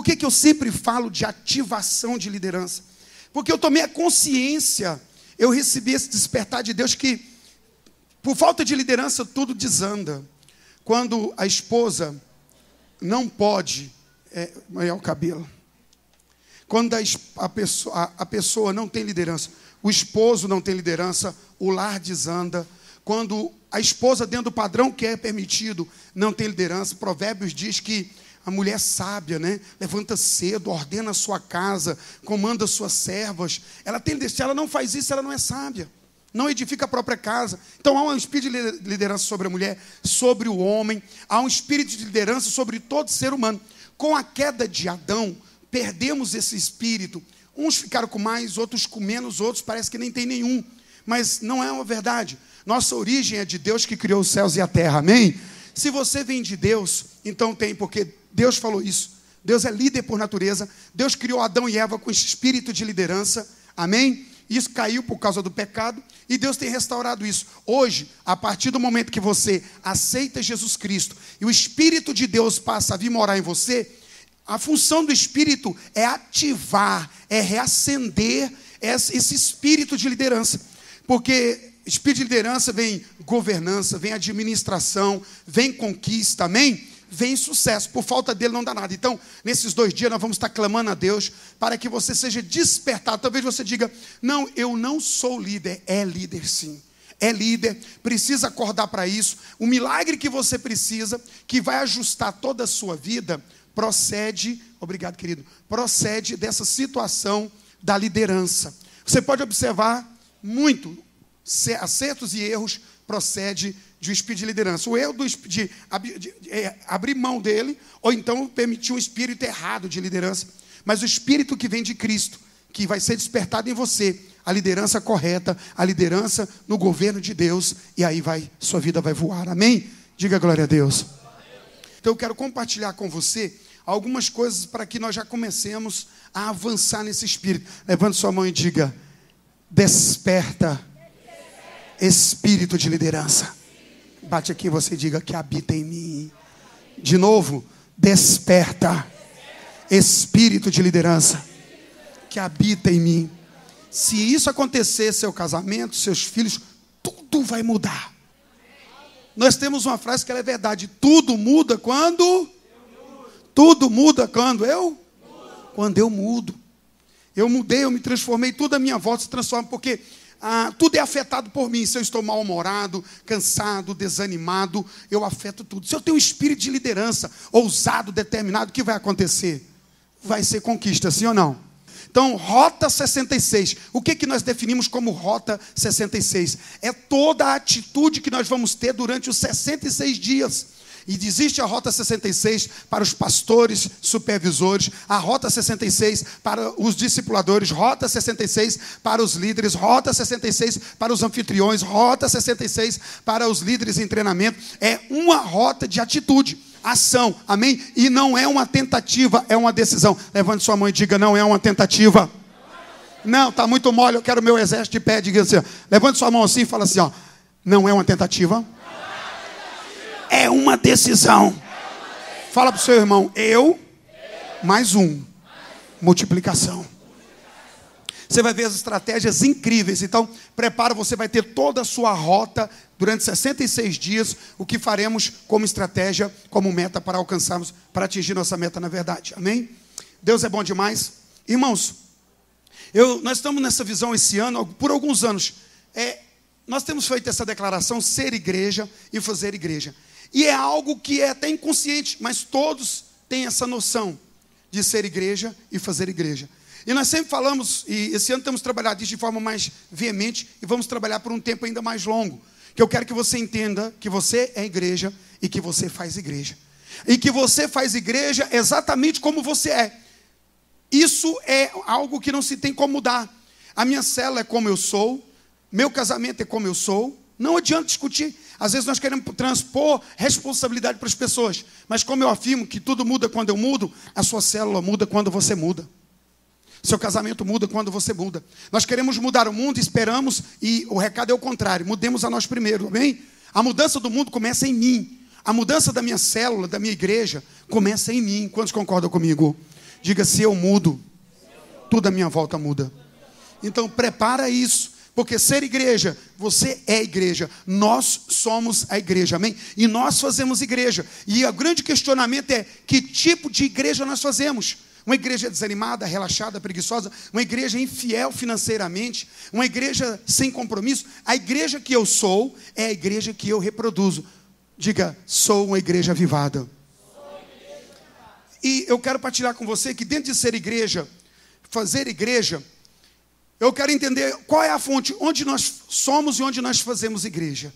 por que eu sempre falo de ativação de liderança? Porque eu tomei a consciência, eu recebi esse despertar de Deus que, por falta de liderança, tudo desanda. Quando a esposa não pode molhar o cabelo, quando a pessoa não tem liderança, o esposo não tem liderança, o lar desanda. Quando a esposa, dentro do padrão que é permitido, não tem liderança, Provérbios diz que a mulher sábia, né, levanta cedo, ordena a sua casa, comanda as suas servas. Ela tem liderança. Se ela não faz isso, ela não é sábia. Não edifica a própria casa. Então há um espírito de liderança sobre a mulher, sobre o homem. Há um espírito de liderança sobre todo ser humano. Com a queda de Adão, perdemos esse espírito. Uns ficaram com mais, outros com menos, outros parece que nem tem nenhum. Mas não é uma verdade. Nossa origem é de Deus que criou os céus e a terra, amém? Se você vem de Deus, então tem, porque Deus falou isso. Deus é líder por natureza. Deus criou Adão e Eva com esse espírito de liderança, amém? Isso caiu por causa do pecado e Deus tem restaurado isso. Hoje, a partir do momento que você aceita Jesus Cristo e o Espírito de Deus passa a vir morar em você, a função do Espírito é ativar, é reacender esse espírito de liderança. Porque espírito de liderança vem governança, vem administração, vem conquista, amém? Vem sucesso. Por falta dele não dá nada. Então, nesses 2 dias nós vamos estar clamando a Deus para que você seja despertado. Talvez você diga, não, eu não sou líder. É líder sim. É líder, precisa acordar para isso. O milagre que você precisa, que vai ajustar toda a sua vida, procede, obrigado querido, procede dessa situação da liderança. Você pode observar muito, acertos e erros procede de um espírito de liderança. O erro de abrir mão dele, ou então permitir um espírito errado de liderança. Mas o espírito que vem de Cristo, que vai ser despertado em você, a liderança correta, a liderança no governo de Deus, e aí sua vida vai voar, amém? Diga glória a Deus. Então eu quero compartilhar com você algumas coisas para que nós já comecemos a avançar nesse espírito. Levante sua mão e diga, desperta, espírito de liderança. Bate aqui e você diga que habita em mim. De novo, desperta, espírito de liderança que habita em mim. Se isso acontecer, seu casamento, seus filhos, tudo vai mudar. Nós temos uma frase que ela é verdade. Tudo muda quando? Tudo muda quando eu? Quando eu mudo. Eu mudei, eu me transformei, tudo à minha volta se transforma, porque tudo é afetado por mim. Se eu estou mal-humorado, cansado, desanimado, eu afeto tudo. Se eu tenho um espírito de liderança, ousado, determinado, o que vai acontecer? Vai ser conquista, sim ou não? Então, Rota 66. O que nós definimos como Rota 66? É toda a atitude que nós vamos ter durante os 66 dias. E existe a Rota 66 para os pastores, supervisores, a Rota 66 para os discipuladores, Rota 66 para os líderes, Rota 66 para os anfitriões, Rota 66 para os líderes em treinamento. É uma rota de atitude, ação, amém? E não é uma tentativa, é uma decisão. Levante sua mão e diga, não é uma tentativa. Não, está muito mole, eu quero o meu exército de pé. Diga assim, ó, levante sua mão assim e fala assim, ó, não é uma tentativa. É uma decisão. Fala para o seu irmão, eu mais um. Multiplicação. Você vai ver as estratégias incríveis. Então, prepara, você vai ter toda a sua rota durante 66 dias. O que faremos como estratégia, como meta para alcançarmos, para atingir nossa meta na verdade. Amém? Deus é bom demais. Irmãos, nós estamos nessa visão esse ano, por alguns anos. Nós temos feito essa declaração, ser igreja e fazer igreja. E é algo que é até inconsciente, mas todos têm essa noção de ser igreja e fazer igreja. E nós sempre falamos, e esse ano temos trabalhado isso de forma mais veemente, e vamos trabalhar por um tempo ainda mais longo, que eu quero que você entenda que você é igreja e que você faz igreja. E que você faz igreja exatamente como você é. Isso é algo que não se tem como mudar. A minha célula é como eu sou, meu casamento é como eu sou, não adianta discutir. Às vezes nós queremos transpor responsabilidade para as pessoas. Mas como eu afirmo que tudo muda quando eu mudo, a sua célula muda quando você muda. Seu casamento muda quando você muda. Nós queremos mudar o mundo, esperamos, e o recado é o contrário. Mudemos a nós primeiro, amém? A mudança do mundo começa em mim. A mudança da minha célula, da minha igreja, começa em mim. Quantos concordam comigo? Diga: se eu mudo, tudo à minha volta muda. Então prepara isso, porque ser igreja, você é igreja, nós somos a igreja, amém? E nós fazemos igreja, e o grande questionamento é: que tipo de igreja nós fazemos? Uma igreja desanimada, relaxada, preguiçosa, uma igreja infiel financeiramente, uma igreja sem compromisso? A igreja que eu sou é a igreja que eu reproduzo. Diga: sou uma igreja avivada. E eu quero partilhar com você que dentro de ser igreja, fazer igreja, eu quero entender qual é a fonte, onde nós somos e onde nós fazemos igreja.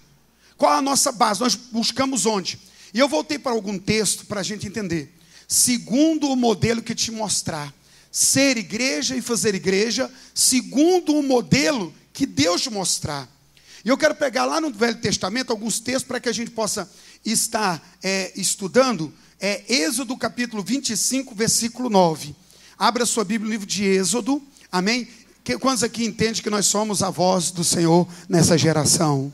Qual é a nossa base, nós buscamos onde? E eu voltei para algum texto para a gente entender. Segundo o modelo que te mostrar, ser igreja e fazer igreja, segundo o modelo que Deus te mostrar. E eu quero pegar lá no Velho Testamento alguns textos para que a gente possa estar estudando. Êxodo capítulo 25, versículo 9. Abra sua Bíblia no livro de Êxodo, amém? Quantos aqui entendem que nós somos a voz do Senhor nessa geração?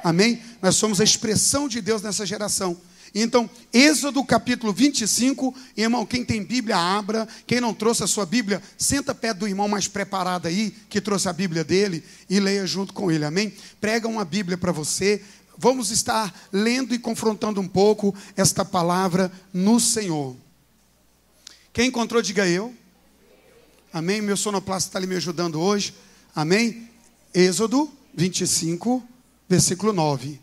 Amém? Nós somos a expressão de Deus nessa geração. Então, Êxodo capítulo 25, irmão, quem tem Bíblia, abra. Quem não trouxe a sua Bíblia, senta perto do irmão mais preparado aí, que trouxe a Bíblia dele, e leia junto com ele, amém? Prega uma Bíblia para você. Vamos estar lendo e confrontando um pouco esta palavra no Senhor. Quem encontrou, diga eu. Amém? Meu sonoplasta está ali me ajudando hoje. Amém? Êxodo 25, versículo 9.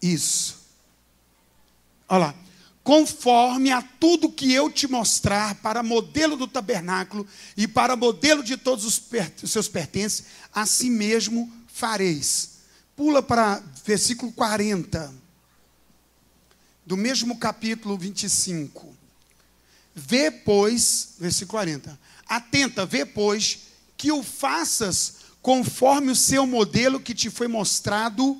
Isso. Olha lá. Conforme a tudo que eu te mostrar, para modelo do tabernáculo e para modelo de todos os seus pertences, assim mesmo fareis. Pula para versículo 40, do mesmo capítulo 25. Vê, pois, versículo 40. Atenta, vê, pois, que o faças conforme o seu modelo que te foi mostrado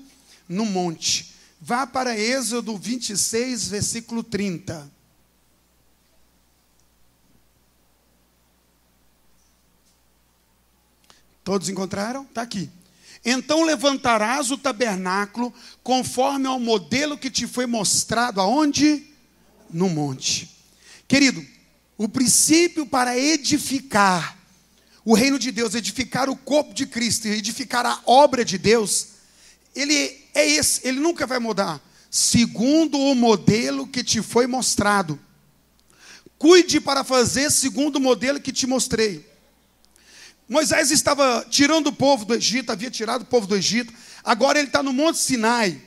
no monte. Vá para Êxodo 26, versículo 30. Todos encontraram? Está aqui. Então levantarás o tabernáculo conforme ao modelo que te foi mostrado aonde? No monte. Querido, o princípio para edificar o reino de Deus, edificar o corpo de Cristo, edificar a obra de Deus, ele é esse, ele nunca vai mudar. Segundo o modelo que te foi mostrado. Cuide para fazer segundo o modelo que te mostrei. Moisés estava tirando o povo do Egito, havia tirado o povo do Egito. Agora ele está no Monte Sinai,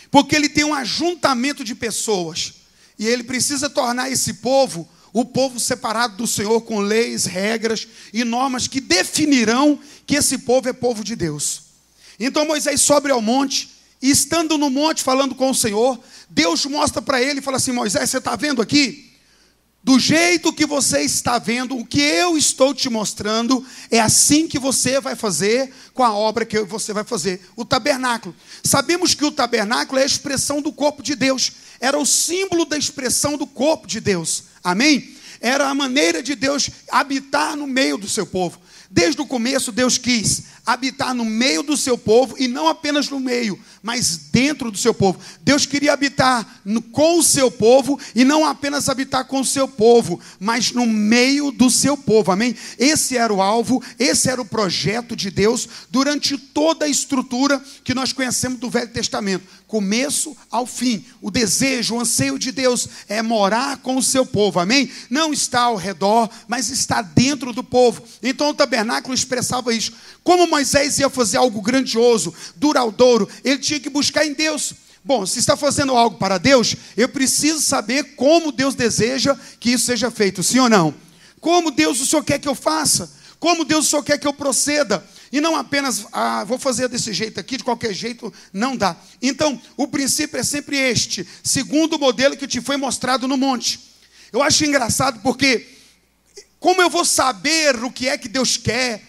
porque ele tem um ajuntamento de pessoas. E ele precisa tornar esse povo, o povo separado do Senhor, com leis, regras e normas que definirão que esse povo é povo de Deus. Então Moisés sobe ao monte, e estando no monte falando com o Senhor, Deus mostra para ele e fala assim: Moisés, você está vendo aqui? Do jeito que você está vendo, o que eu estou te mostrando, é assim que você vai fazer com a obra que você vai fazer, o tabernáculo. Sabemos que o tabernáculo é a expressão do corpo de Deus, era o símbolo da expressão do corpo de Deus, amém? Era a maneira de Deus habitar no meio do seu povo. Desde o começo Deus quis habitar no meio do seu povo, e não apenas no meio, mas dentro do seu povo. Deus queria habitar com o seu povo, e não apenas habitar com o seu povo, mas no meio do seu povo, amém? Esse era o alvo, esse era o projeto de Deus, durante toda a estrutura que nós conhecemos do Velho Testamento, começo ao fim. O desejo, o anseio de Deus é morar com o seu povo, amém? Não está ao redor, mas está dentro do povo. Então o tabernáculo expressava isso. Como Moisés ia fazer algo grandioso, duradouro, ele tinha que buscar em Deus. Bom, se está fazendo algo para Deus, eu preciso saber como Deus deseja que isso seja feito, sim ou não? Como Deus o Senhor quer que eu faça? Como Deus o Senhor quer que eu proceda? E não apenas, vou fazer desse jeito aqui, de qualquer jeito, não dá. Então, o princípio é sempre este, segundo o modelo que te foi mostrado no monte. Eu acho engraçado porque, como eu vou saber o que é que Deus quer,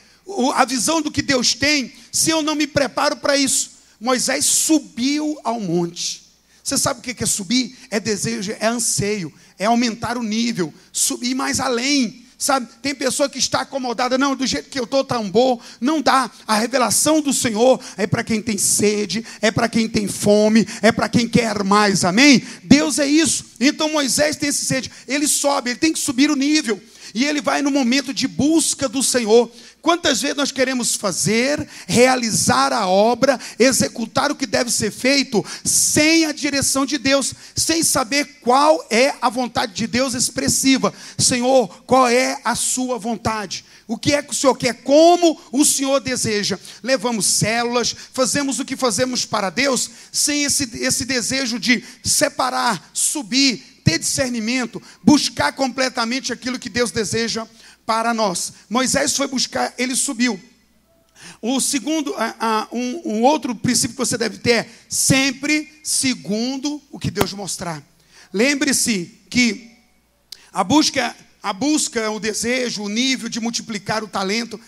a visão do que Deus tem, se eu não me preparo para isso? Moisés subiu ao monte. Você sabe o que é subir? É desejo, é anseio, é aumentar o nível, subir mais além, Sabe, tem pessoa que está acomodada, não, do jeito que eu estou tão bom, não dá. A revelação do Senhor é para quem tem sede, é para quem tem fome, é para quem quer mais, amém? Deus é isso. Então Moisés tem esse sede, ele sobe, ele tem que subir o nível, e ele vai no momento de busca do Senhor. Quantas vezes nós queremos fazer, realizar a obra, executar o que deve ser feito, sem a direção de Deus, sem saber qual é a vontade de Deus expressiva. Senhor, qual é a sua vontade? O que é que o Senhor quer? Como o Senhor deseja? Levamos células, fazemos o que fazemos para Deus, sem esse desejo de separar, subir, ter discernimento, buscar completamente aquilo que Deus deseja para nós. Moisés foi buscar, ele subiu. O segundo, um outro princípio que você deve ter é sempre segundo o que Deus mostrar. Lembre-se que a busca, o desejo, o nível de multiplicar o talento,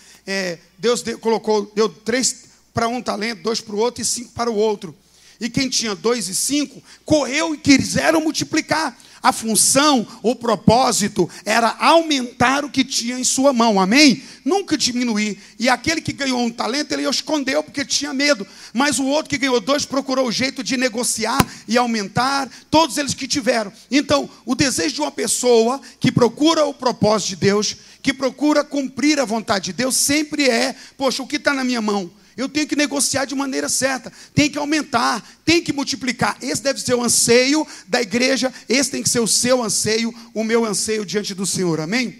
Deus deu 3 para um talento, 2 para o outro e 5 para o outro. E quem tinha 2 e 5, correu e quiseram multiplicar. A função, o propósito era aumentar o que tinha em sua mão, amém? Nunca diminuir. E aquele que ganhou um talento, ele escondeu porque tinha medo. Mas o outro que ganhou 2 procurou o jeito de negociar e aumentar, todos eles que tiveram. Então, o desejo de uma pessoa que procura o propósito de Deus, que procura cumprir a vontade de Deus, sempre é, poxa, o que está na minha mão? Eu tenho que negociar de maneira certa, tem que aumentar, tem que multiplicar. Esse deve ser o anseio da igreja, esse tem que ser o seu anseio, o meu anseio diante do Senhor, amém?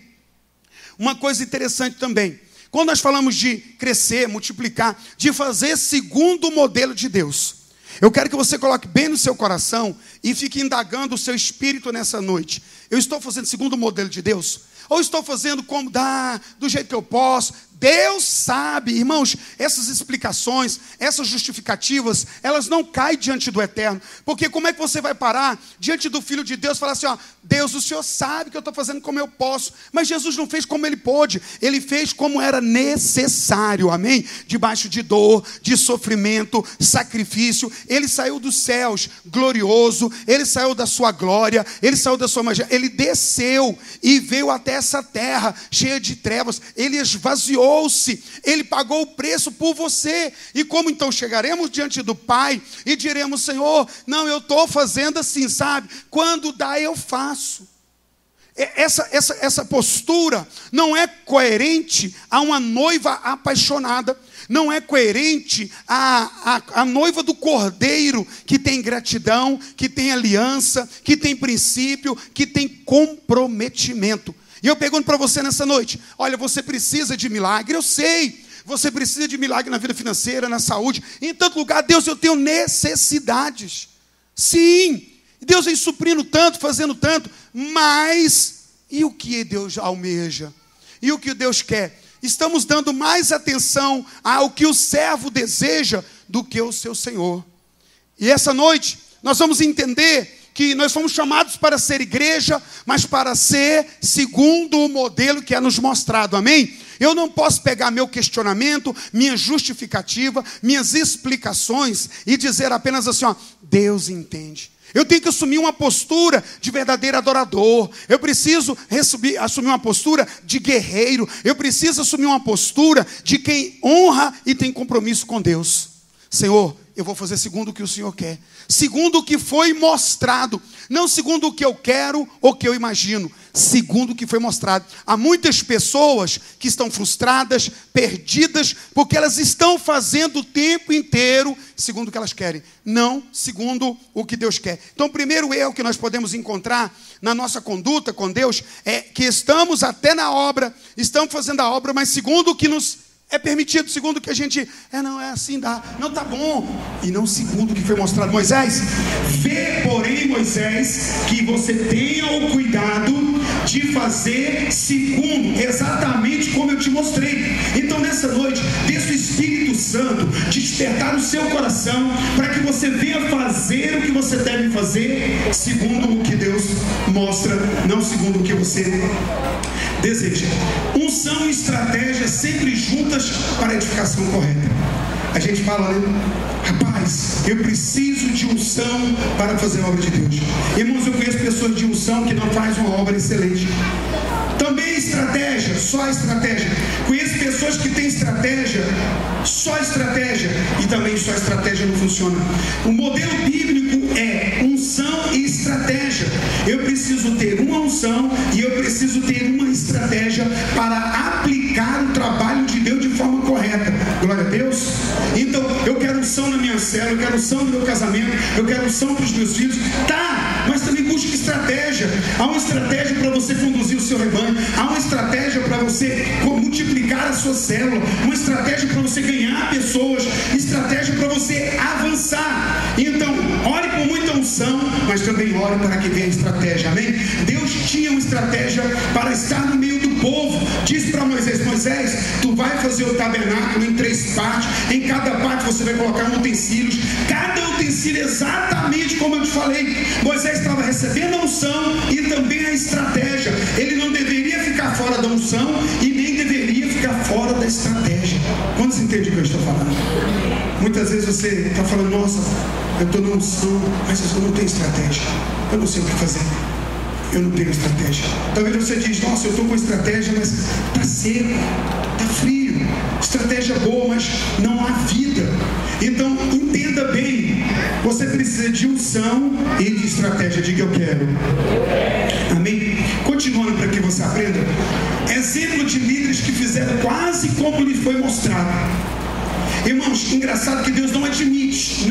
Uma coisa interessante também, quando nós falamos de crescer, multiplicar, de fazer segundo o modelo de Deus, eu quero que você coloque bem no seu coração e fique indagando o seu espírito nessa noite. Eu estou fazendo segundo o modelo de Deus? Ou estou fazendo como dá, do jeito que eu posso? Deus sabe, irmãos, essas explicações, essas justificativas, elas não caem diante do Eterno. Porque como é que você vai parar diante do Filho de Deus e falar assim, ó, Deus, o Senhor sabe que eu estou fazendo como eu posso. Mas Jesus não fez como Ele pôde, Ele fez como era necessário, amém? Debaixo de dor, de sofrimento, sacrifício. Ele saiu dos céus glorioso, Ele saiu da sua glória, Ele saiu da sua majestade. Ele desceu e veio até essa terra cheia de trevas. Ele esvaziou. Ele pagou o preço por você. E como então chegaremos diante do Pai e diremos, Senhor, não, eu estou fazendo assim, sabe? Quando dá, eu faço. Essa postura não é coerente a uma noiva apaixonada. Não é coerente a noiva do Cordeiro, que tem gratidão, que tem aliança, que tem princípio, que tem comprometimento. E eu pergunto para você nessa noite, olha, você precisa de milagre, eu sei, você precisa de milagre na vida financeira, na saúde, em tanto lugar, Deus, eu tenho necessidades, sim, Deus vem suprindo tanto, fazendo tanto, mas, e o que Deus almeja? E o que Deus quer? Estamos dando mais atenção ao que o servo deseja do que o seu Senhor. E essa noite, nós vamos entender que nós fomos chamados para ser igreja, mas para ser segundo o modelo que é nos mostrado, amém? Eu não posso pegar meu questionamento, minha justificativa, minhas explicações e dizer apenas assim, ó, Deus entende. Eu tenho que assumir uma postura de verdadeiro adorador. Eu preciso assumir uma postura de guerreiro. Eu preciso assumir uma postura de quem honra e tem compromisso com Deus. Senhor, eu vou fazer segundo o que o Senhor quer, segundo o que foi mostrado, não segundo o que eu quero ou o que eu imagino, segundo o que foi mostrado. Há muitas pessoas que estão frustradas, perdidas, porque elas estão fazendo o tempo inteiro segundo o que elas querem, não segundo o que Deus quer. Então o primeiro erro que nós podemos encontrar na nossa conduta com Deus é que estamos até na obra, estamos fazendo a obra, mas segundo o que nos é permitido, segundo o que a gente... não, é assim, dá. Não, tá bom. E não segundo o que foi mostrado. Moisés, vê, porém, Moisés, que você tenha o cuidado de fazer segundo, exatamente como eu te mostrei. Então, nessa noite, deixa o Espírito Santo despertar o seu coração, para que você venha fazer o que você deve fazer, segundo o que Deus mostra, não segundo o que você deseja. Unção e estratégia sempre juntas para a edificação correta. A gente fala, né? Rapaz, eu preciso de unção para fazer a obra de Deus. Irmãos, eu conheço pessoas de unção que não fazem uma obra excelente. Também estratégia só estratégia. Conheço pessoas que têm estratégia, só estratégia, e também só estratégia não funciona. O modelo bíblico é unção e estratégia. Eu preciso ter uma unção e eu preciso ter uma estratégia para aplicar o trabalho de Deus de forma correta. Glória a Deus. Então, eu quero unção na minha célula, eu quero unção no meu casamento, eu quero unção para os meus filhos. Tá, mas também busque estratégia. Há uma estratégia para você conduzir o seu rebanho, há uma estratégia para você multiplicar a sua célula, uma estratégia para você ganhar pessoas, estratégia para você avançar. Então, ore com muita unção, mas também ore para que venha a estratégia. Amém? Deus tinha uma estratégia para estar no meio do povo. Disse para Moisés: Moisés, tu vai fazer o tabernáculo em 3 partes, em cada parte você vai colocar utensílios, cada utensílio exatamente como eu te falei. Moisés estava recebendo a unção e também a estratégia. Ele não deveria ficar fora da unção e nem deveria ficar fora da estratégia. Quantos entendem o que eu estou falando? Muitas vezes você está falando: nossa, eu estou na unção, mas eu não tenho estratégia, eu não sei o que fazer, eu não tenho estratégia. Talvez você diz: nossa, eu estou com estratégia, mas está seco, está frio, estratégia boa, mas não há vida. Então entenda bem, você precisa de unção e de estratégia. Diga: eu quero. Amém? Continuando para que você aprenda. Exemplo de líderes que fizeram quase como lhes foi mostrado. Irmãos, engraçado que Deus não admite.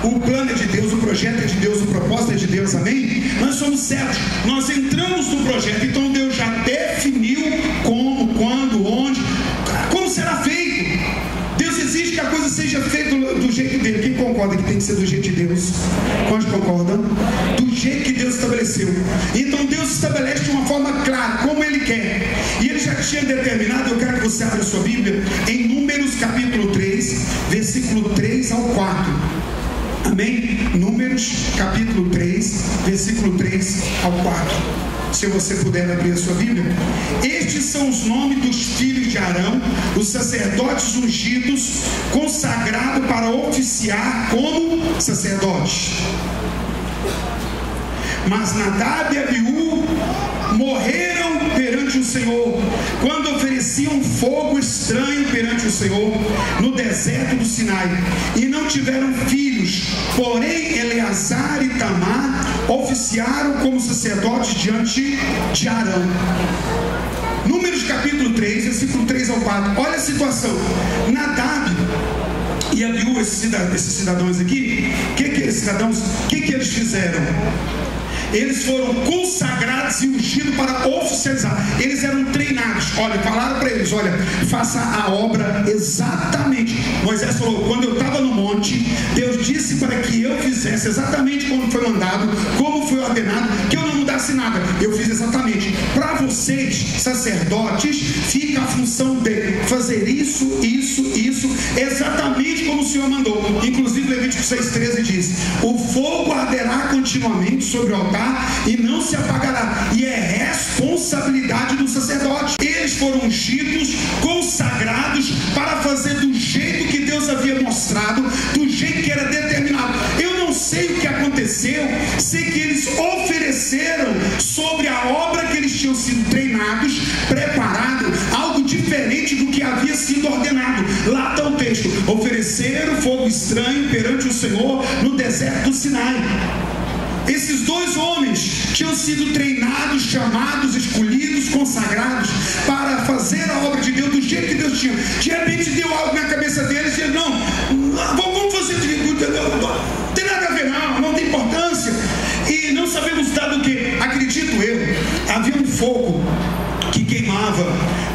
O plano é de Deus, o projeto é de Deus, o propósito é de Deus, amém? Nós somos servos, nós entramos no projeto, então Deus já definiu como, quando, onde, como será feito. Deus exige que a coisa seja feita do jeito dele. Quem concorda que tem que ser do jeito de Deus? Quantos concordam? Do jeito que Deus estabeleceu. Então Deus estabelece de uma forma clara, como Ele quer. E Ele já tinha determinado. Eu quero que você abra a sua Bíblia em Números capítulo 3, versículo 3 ao 4. Amém? Números capítulo 3, versículo 3 ao 4. Se você puder abrir a sua Bíblia. Estes são os nomes dos filhos de Arão, os sacerdotes ungidos, consagrados para oficiar como sacerdotes. Mas Nadab e Abiú morreram perante o Senhor, quando ofereciam fogo estranho perante o Senhor, no deserto do Sinai, e não tiveram filhos. Porém Eleazar e Tamar oficiaram como sacerdotes diante de Arão. Números capítulo 3, versículo 3 ao 4. Olha a situação. Nadab e Abiú, esses cidadãos aqui, o que eles fizeram? Eles foram consagrados e ungidos para oficializar. Eles eram treinados. Olha, falaram para eles: olha, faça a obra exatamente. Moisés falou: quando eu estava no monte, Deus disse para que eu fizesse exatamente como foi mandado, como foi ordenado, que eu não mudasse nada. Eu fiz exatamente. Para vocês, sacerdotes, fica a função de fazer isso, exatamente como o Senhor mandou. Inclusive Levítico 6,13 diz: o fogo arderá continuamente sobre o altar e não se apagará, e é responsabilidade do sacerdote. Eles foram ungidos, consagrados para fazer do jeito que Deus havia mostrado, do jeito que era determinado. Eu não sei o que aconteceu, sei que eles ofereceram sobre a obra que eles tinham sido treinados, preparado, algo diferente do que havia sido ordenado. Lá está o texto: ofereceram fogo estranho perante o Senhor no deserto do Sinai. Esses dois homens tinham sido treinados, chamados, escolhidos, consagrados para fazer a obra de Deus do jeito que Deus tinha. De repente deu algo na cabeça deles e não, vamos fazer direito, não tem nada a ver, não tem importância. E não sabemos dado o que, acredito eu, havia um fogo que queimava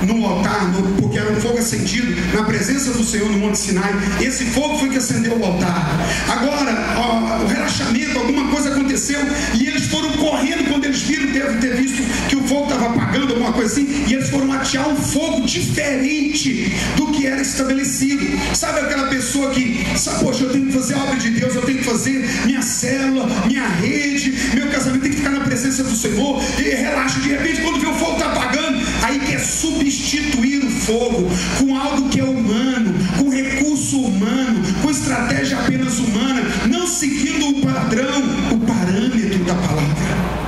no altar, porque era um fogo acendido na presença do Senhor no Monte Sinai. Esse fogo foi que acendeu o altar. Agora, o relaxamento, alguma coisa aconteceu e eles foram correndo. Quando eles viram, devem ter visto que o fogo estava apagando, alguma coisa assim, e eles foram atear um fogo diferente do que era estabelecido. Sabe aquela pessoa que sabe, poxa, eu tenho que fazer a obra de Deus, eu tenho que fazer minha célula, minha rede, meu casamento tem que ficar na presença do Senhor, e relaxa. De repente, quando vê o fogo está apagando, aí quer substituir o fogo com algo que é humano, com recurso humano, com estratégia apenas humana, não seguindo o padrão, o parâmetro da palavra.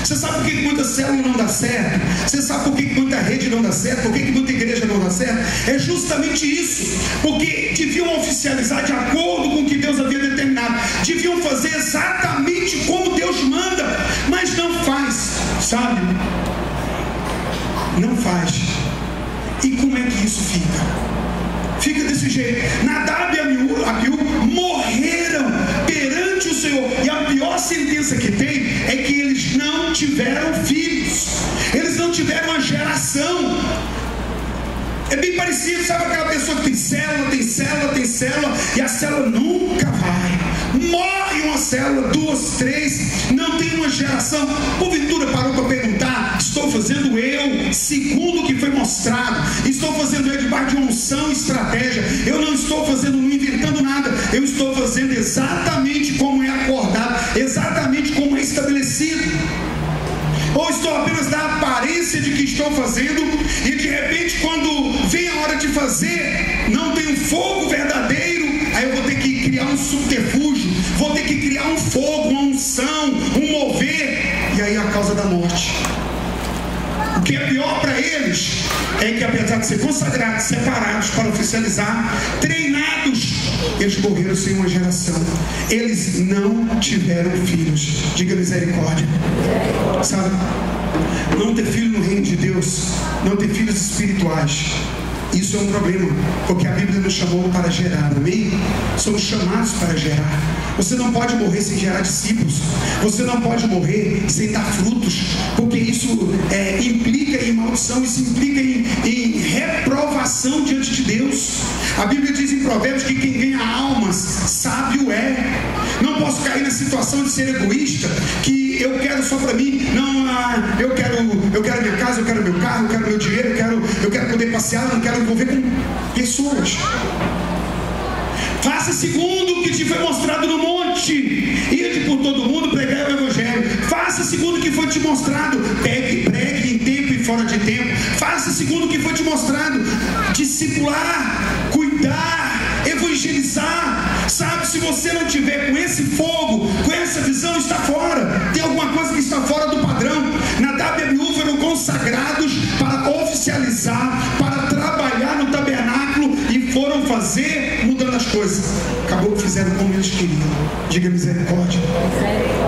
Você sabe por que muita célula não dá certo? Você sabe por que muita rede não dá certo? Por que muita igreja não dá certo? É justamente isso, porque deviam oficializar de acordo com o que Deus havia determinado, deviam fazer exatamente como Deus manda, mas não faz, sabe? Não faz. E como é que isso fica? Fica desse jeito. Nadab e Abiú morreram perante o Senhor. E a pior sentença que tem é que eles não tiveram filhos. Eles não tiveram uma geração. É bem parecido, sabe aquela pessoa que tem célula, e a célula nunca vai. Morre uma célula, 2, 3, não tem uma geração. Porventura parou para perguntar: estou fazendo eu segundo o que foi mostrado? Estou fazendo eu debaixo de uma unção e estratégia? Eu não estou fazendo, não inventando nada. Eu estou fazendo exatamente como é acordado, exatamente como é estabelecido. Ou estou apenas da aparência de que estou fazendo, e de repente quando vem a hora de fazer, não tem um fogo verdadeiro, aí eu vou ter que criar um subterfúgio, vou ter que criar um fogo, uma unção, um mover, e aí a causa da morte. O que é pior para eles é que, apesar de ser consagrados, separados para oficializar, treinados, eles morreram sem uma geração. Eles não tiveram filhos. Diga misericórdia. Sabe? Não ter filho no reino de Deus, não ter filhos espirituais, isso é um problema, porque a Bíblia nos chamou para gerar, amém? Somos chamados para gerar. Você não pode morrer sem gerar discípulos. Você não pode morrer sem dar frutos, porque isso implica em maldição, isso implica em reprovação diante de Deus. A Bíblia diz em Provérbios que quem ganha almas, sábio é. Não posso cair na situação de ser egoísta, que eu quero só para mim. Não, eu quero minha casa, eu quero meu carro, eu quero meu dinheiro, eu quero poder passear, eu não quero envolver com pessoas. Faça segundo o que te foi mostrado no monte. Ide por todo mundo pregar o evangelho. Faça segundo o que foi te mostrado. Pregue em tempo e fora de tempo. Faça segundo o que foi te mostrado. Discipular, cuidar, evangelizar. Sabe, se você não tiver com esse fogo, com essa visão, está fora. Tem alguma coisa que está fora do padrão. Nadab e Abiú foram consagrados para oficializar, para trabalhar no tabernáculo, e foram fazer mudando as coisas. Acabou que fizeram como eles queriam. Diga misericórdia.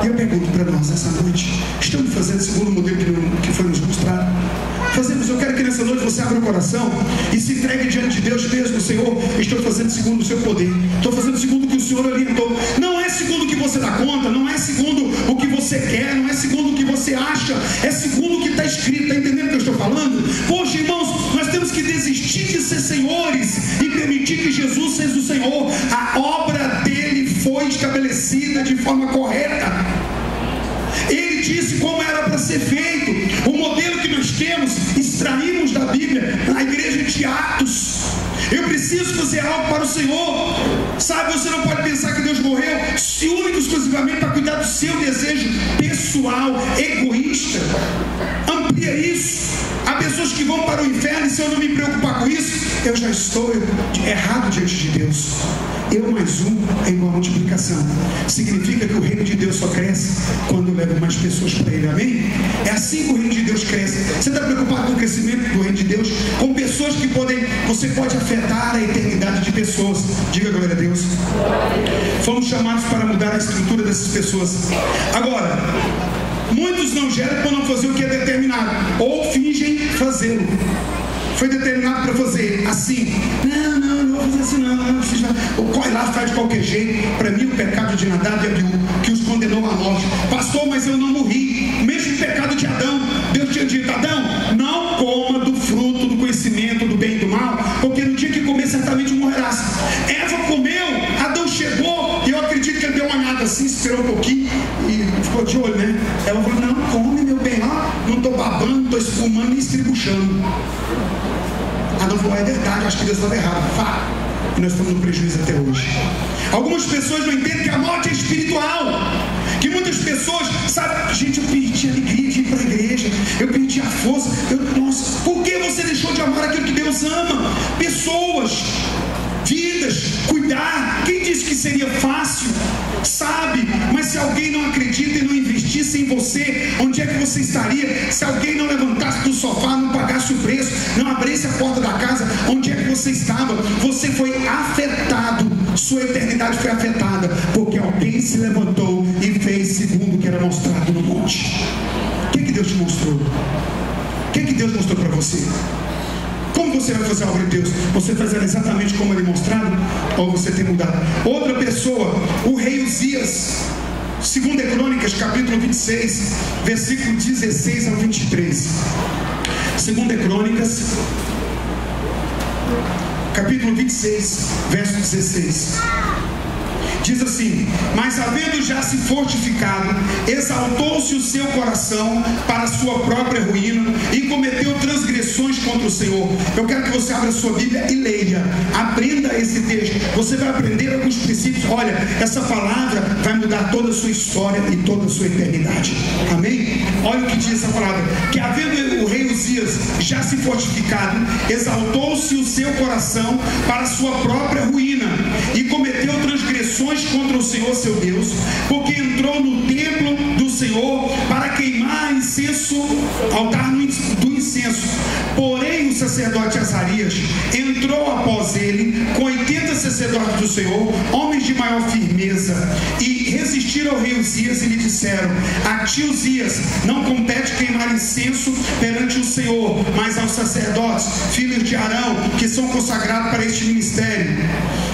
E eu pergunto para nós essa noite: estamos fazendo segundo o modelo que foi nos mostrado? Fazemos. Eu quero que nessa noite você abra o coração e se entregue diante de Deus mesmo. Senhor, estou fazendo segundo o seu poder, estou fazendo segundo o que o Senhor orientou. Não é segundo o que você dá conta, não é segundo o que você quer, não é segundo o que você acha, é segundo o que está escrito. Está entendendo o que eu estou falando? Poxa, irmãos, nós temos que desistir de ser senhores e permitir que Jesus seja o Senhor. A obra dele foi estabelecida de forma correta. Ele disse como era para ser feito. O modelo que nós temos, extraímos da Bíblia, na igreja de Atos. Eu preciso fazer algo para o Senhor. Sabe, você não pode pensar que Deus morreu se único e exclusivamente para cuidar do seu desejo pessoal, egoísta. Amplia isso. Há pessoas que vão para o inferno, e se eu não me preocupar com isso, eu já estou errado diante de Deus. Eu mais um é igual a multiplicação. Significa que o reino de Deus só cresce quando eu levo mais pessoas para ele, amém? É assim que o reino de Deus cresce. Você está preocupado com o crescimento do reino de Deus? Com pessoas que você pode afetar a eternidade de pessoas. Diga glória a Deus. Fomos chamados para mudar a estrutura dessas pessoas. Agora, muitos não geram por não fazer o que é determinado, ou fingem fazê-lo. Foi determinado para fazer assim. Não vou fazer assim, não precisa. Ou corre lá, faz de qualquer jeito. Para mim, o pecado de Nadab e Abiú, que os condenou à morte. Pastor, mas eu não morri. O mesmo pecado de Adão. Deus tinha dito: Adão, não coma do fruto do conhecimento do bem e do mal, porque no dia que comer, certamente morrerás. Eva comeu, Adão chegou, e eu acredito que ele deu uma nada assim, esperou um pouquinho e ficou de olho, né? Ela falou: não, come, meu bem, ó, não estou babando, não estou espumando nem estribuchando. Adão falou: é verdade, acho que Deus estava errado. Fá. E nós estamos no prejuízo até hoje. Algumas pessoas não entendem que a morte é espiritual. Que muitas pessoas, sabe, gente, eu perdi a alegria de ir para a igreja, eu perdi a força. Nossa, por que você deixou de amar aquilo que Deus ama? Pessoas, vidas, cuidar. Quem disse que seria fácil? Sabe, mas se alguém não acredita e não investir investisse em você, onde é que você estaria? Se alguém não levantasse do sofá, não pagasse o preço, não abrisse a porta da casa, onde é que você estava? Você foi afetado, sua eternidade foi afetada, porque alguém se levantou e fez segundo o que era mostrado no monte. O que Deus te mostrou? O que Deus mostrou para você? Como você vai fazer a obra de Deus? Você fazendo exatamente como ele mostrado? Ou você tem mudado? Outra pessoa, o rei Uzias, 2 Crônicas, capítulo 26, versículo 16 ao 23. 2 Crônicas, capítulo 26, verso 16. Diz assim: mas havendo já se fortificado, exaltou-se o seu coração para a sua própria ruína e cometeu transgressões contra o Senhor. Eu quero que você abra a sua Bíblia e leia, aprenda esse texto. Você vai aprender alguns princípios. Olha, essa palavra vai mudar toda a sua história e toda a sua eternidade. Amém? Olha o que diz essa palavra: que havendo o rei Uzias já se fortificado, exaltou-se o seu coração para a sua própria ruína e cometeu transgressões contra o Senhor seu Deus, porque entrou no templo do Senhor para queimar incenso, altar do incenso. Porém o sacerdote Azarias entrou após ele com 80 sacerdotes do Senhor, homens de maior firmeza, e resistiram ao rei Uzias e lhe disseram: a ti, Uzias, não compete queimar incenso perante o Senhor, mas aos sacerdotes, filhos de Arão, que são consagrados para este ministério.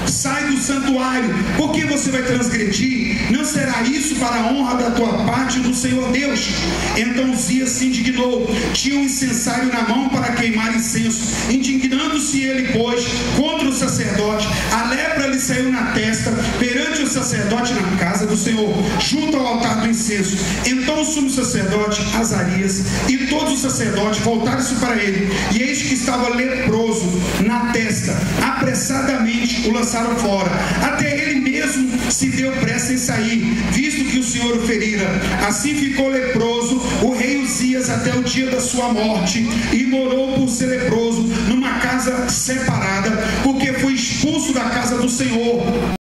Sai do santuário, porque você vai transgredir? Não será isso para a honra da tua parte do Senhor Deus? Então Uzias se indignou, tinha um incensário na mão para queimar incenso. Indignando-se ele, pois, contra o sacerdote, a lepra lhe saiu na testa perante o sacerdote na casa do Senhor, junto ao altar do incenso. Então o sumo sacerdote Azarias e todos os sacerdotes voltaram-se para ele, e eis que estava leproso na testa. Apressadamente o lançaram fora. Até ele mesmo se deu pressa em sair, visto que o Senhor o ferira. Assim ficou leproso o rei Uzias até o dia da sua morte, e morou por ser leproso numa casa separada, porque foi expulso da casa do Senhor.